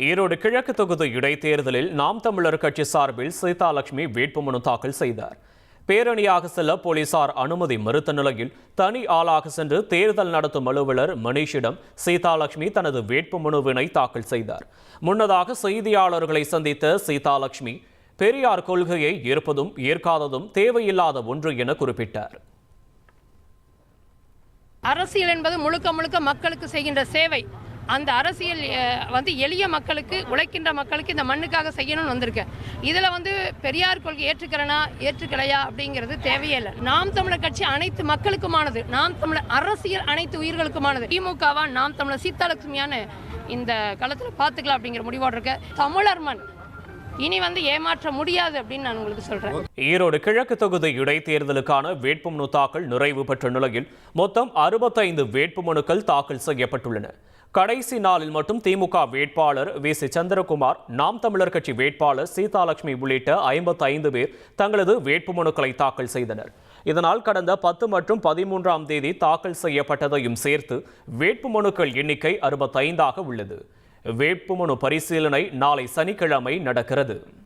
ஈரோடு கிழக்கு தொகுதி இடைத்தேர்தலில் நாம் தமிழர் கட்சி சார்பில் சீதாலட்சுமி வேட்புமனு தாக்கல் செய்தார். பேரணியாக செல்ல போலீசார் அனுமதி மறுத்த நிலையில் தனி ஆளாக சென்று தேர்தல் நடத்தும் அலுவலர் மணிஷிடம் சீதாலட்சுமி தனது வேட்புமனுவினை தாக்கல் செய்தார். முன்னதாக செய்தியாளர்களை சந்தித்த சீதாலட்சுமி பெரியார் கொள்கையை ஏற்பதும் ஏற்காததும் தேவையில்லாத ஒன்று என குறிப்பிட்டார். அரசியல் என்பது முழுக்க முழுக்க மக்களுக்கு செய்கின்ற சேவை. அந்த அரசியல் எளிய மக்களுக்கு, உழைக்கின்ற மக்களுக்கு இந்த மண்ணுக்காக செய்யணும்னு வந்திருக்கேன். இதில் பெரியார் கொள்கை ஏற்றுக்கிறனா ஏற்றுக்கலையா அப்படிங்கிறது தேவையே இல்லை. நாம் தமிழர் கட்சி அனைத்து மக்களுக்குமானது. நாம் தமிழர் அரசியல் அனைத்து உயிர்களுக்குமானது. திமுகவா நாம் தமிழர் சீதாலட்சுமியான இந்த களத்தில் பார்த்துக்கலாம் அப்படிங்கிற முடிவோடு இருக்க. தமிழர் மண் இனி ஏமாற்ற முடியாது அப்படின்னு நான் உங்களுக்கு சொல்றேன். ஈரோடு கிழக்கு தொகுதி இடைத்தேர்தலுக்கான வேட்புமனு தாக்கல் நிறைவு பெற்ற நிலையில் மொத்தம் 65 வேட்புமனுக்கள் தாக்கல் செய்யப்பட்டுள்ளன. கடைசி நாளில் மட்டும் திமுக வேட்பாளர் வி.சி. சந்திரகுமார், நாம் தமிழர் கட்சி வேட்பாளர் சீதாலட்சுமி உள்ளிட்ட 55 பேர் தங்களது வேட்புமனுக்களை தாக்கல் செய்தனர். இதனால் கடந்த 10 மற்றும் 13ஆம் தேதி தாக்கல் செய்யப்பட்டதையும் சேர்த்து வேட்புமனுக்கள் எண்ணிக்கை 65ஆக உள்ளது. வேட்புமனு பரிசீலனை நாளை சனிக்கிழமை நடக்கிறது.